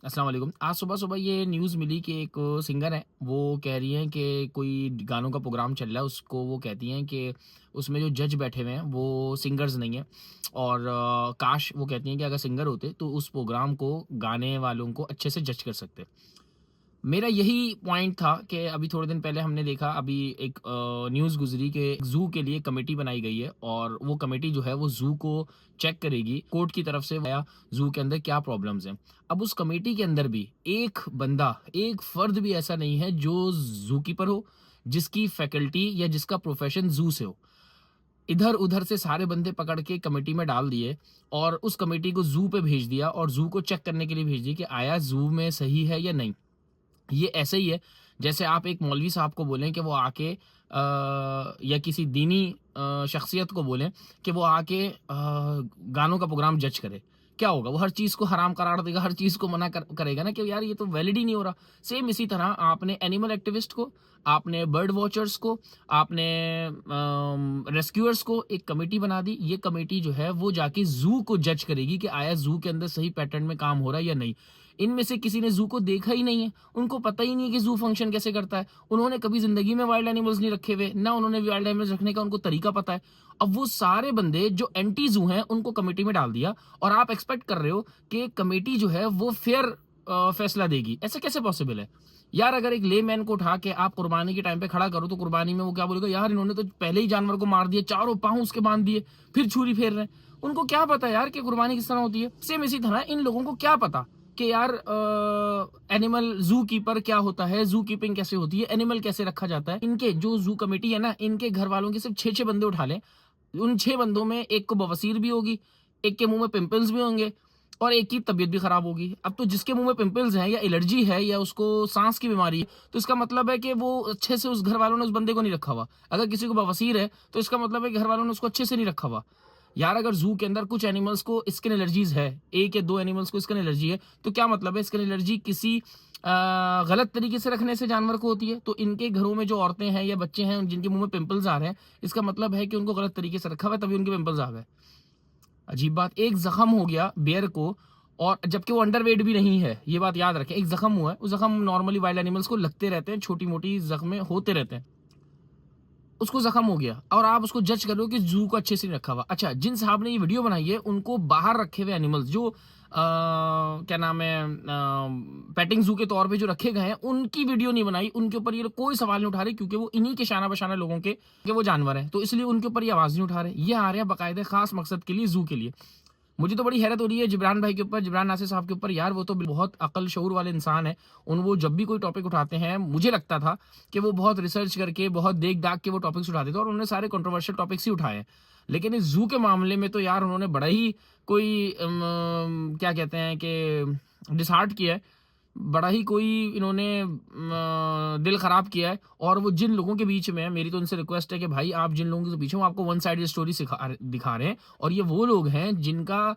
अस्सलाम वालेकुम। आज सुबह-सुबह ये न्यूज़ मिली कि एक सिंगर है, वो कह रही हैं कि कोई गानों का प्रोग्राम चल रहा है, उसको वो कहती हैं कि उसमें जो जज बैठे हुए हैं, वो सिंगर्स नहीं हैं और काश वो कहती हैं कि अगर सिंगर होते, तो उस प्रोग्राम को गाने वालों को अच्छे से जज कर सकते। मेरा यही पॉइंट था कि अभी थोड़े दिन पहले हमने देखा अभी एक न्यूज़ गुज़री कि ज़ू के लिए कमेटी बनाई गई है और वो कमेटी जो है वो ज़ू को चेक करेगी कोर्ट की तरफ से या ज़ू के अंदर क्या प्रॉब्लम्स हैं। अब उस कमेटी के अंदर भी एक बंदा, एक फ़र्द भी ऐसा नहीं है जो ज़ू कीपर हो, जिसकी फैकल्टी या जिसका प्रोफ़ेशन ज़ू से हो। इधर-उधर से सारे बंदे पकड़ के कमेटी में डाल दिए और उस कमेटी को ज़ू पे भेज दिया और ज़ू को चेक करने के लिए भेज दिया कि आया ज़ू में सही है या नहीं। ये ऐसे ही है जैसे आप एक मौलवी साहब को बोलें कि वो आके या किसी दीनी शख्सियत को बोलें कि वो आके गानों का प्रोग्राम जज करे। क्या होगा? वो हर चीज़ को हराम करार देगा, हर चीज़ को मना करेगा ना कि यार ये तो वैलिड ही नहीं हो रहा। सेम इसी तरह आपने एनिमल एक्टिविस्ट को, आपने बर्ड वॉचर्स को, आपने रेस्क्यूअर्स को एक कमेटी बना दी। ये कमेटी जो है वो जाके ज़ू को जज करेगी कि आया ज़ू के अंदर सही पैटर्न में काम हो रहा है या नहीं। इनमें से किसी ने ज़ू को देखा ही नहीं है, उनको पता ही नहीं है कि ज़ू फंक्शन कैसे करता है। उन्होंने कभी ज़िंदगी में वाइल्ड एनिमल्स नहीं रखे हुए, ना उन्होंने वाइल्ड एनिमल्स रखने का उनको तरीका पता है। अब वो सारे बंदे जो एंटी ज़ू हैं, उनको कमेटी में डाल दिया और आप एक्सपेक्ट कर रहे हो कि कमेटी जो है वो फेयर फैसला देगी। ऐसे कैसे पॉसिबल है? यार अगर एक लेमैन को उठा के आप कुर्बानी के टाइम पे खड़ा करो, तो कुर्बानी में वो क्या बोलेगा, यार इन्होंने तो पहले ही जानवर को मार दिया, चारों पाँव उसके बाँध दिए, फिर छुरी फेर रहे हैं। उनको क्या पता यार कि कुर्बानी किस तरह होती है? सेम इसी तरह इन लोगों को क्या पता कि यार एनिमल ज़ू कीपर क्या होता है, ज़ू कीपिंग कैसे होती है, एनिमल कैसे रखा जाता है। इनके जो ज़ू कमेटी है ना, इनके घर वालों के सिर्फ 6-6 बंदे उठा लें, उन 6 बंदों में एक को बवासीर भी होगी, एक के मुँह में पिंपल्स भी होंगे और एक की तबीयत भी खराब होगी। अब तो जिसके मुँह में पिंपल्स हैं या एलर्जी है या उसको साँस की बीमारी है, तो इसका मतलब है कि वो अच्छे से उस घर वालों ने उस बंदे को नहीं रखा हुआ। अगर किसी को बवासीर है, तो इसका मतलब है कि घर वालों ने उसको अच्छे से नहीं रखा हुआ। यार अगर ज़ू के अंदर कुछ एनिमल्स को स्किन एलर्जीज़ है, 1 या 2 एनिमल्स को स्किन एलर्जी है, तो क्या मतलब है स्किन एलर्जी किसी गलत तरीके से रखने से जानवर को होती है। तो इनके घरों में जो औरतें हैं या बच्चे हैं जिनके मुँह में पिंपल्स आ रहे हैं, इसका मतलब है कि उनको गलत तरीके से रखा हुआ है तभी उनके पिंपल्स आ गए। अजीब बात, एक ज़ख्म हो गया बेयर को और जबकि वो अंडरवेट भी नहीं है, ये बात याद रखें। एक ज़ख्म हुआ है, वो ज़ख्म नॉर्मली वाइल्ड एनिमल्स को लगते रहते हैं, छोटी-मोटी ज़ख्में होते रहते हैं। उसको ज़ख्म हो गया और आप उसको जज कर रहे हो कि ज़ू को अच्छे से नहीं रखा हुआ। अच्छा, जिन साहब ने ये वीडियो बनाई है, उनको बाहर रखे हुए एनिमल्स जो क्या नाम है पेटिंग ज़ू के तौर पे जो रखे गए हैं, उनकी वीडियो नहीं बनाई। उनके ऊपर ये लोग कोई सवाल नहीं उठा रहे क्योंकि वो इन्हीं के शाना-बशाना लोगों के कि वो जानवर हैं। तो इसलिए उनके ऊपर ये आवाज़ नहीं उठा रहे। ये आ रहे हैं बाकायदे ख़ास मकसद के लिए, ज़ू के लिए। मुझे तो बड़ी हैरत हो रही है जिब्रान भाई के ऊपर, जिब्रान नासिर साहब के ऊपर। यार वो तो बहुत अक्ल शऊर वाले इंसान हैं। वो जब भी कोई टॉपिक उठाते हैं, मुझे लगता था कि वो बहुत रिसर्च करके, बहुत देख-दाख के वो टॉपिक्स उठाते थे और उन्होंने सारे कंट्रोवर्शियल टॉपिक्स ही उठाए हैं। लेकिन इस ज़ू के मामले में तो यार उन्होंने बड़ा ही कोई क्या कहते हैं कि डिसहार्ट किया है। बड़ा ही कोई इन्होंने दिल खराब किया है और वो जिन लोगों के बीच में है, मेरी तो उनसे रिक्वेस्ट है कि भाई आप जिन लोगों के पीछे हो, आपको वन साइडेड स्टोरी दिखा रहे हैं और ये वो लोग हैं जिनका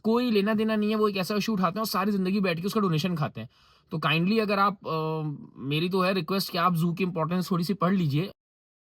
कोई लेना-देना नहीं है। वो एक ऐसा इश्यू उठाते हैं और सारी ज़िंदगी बैठ के उसका डोनेशन खाते हैं। तो काइंडली अगर आप मेरी तो है रिक्वेस्ट कि आप ज़ू की इम्पोर्टेंस थोड़ी-सी पढ़ लीजिए।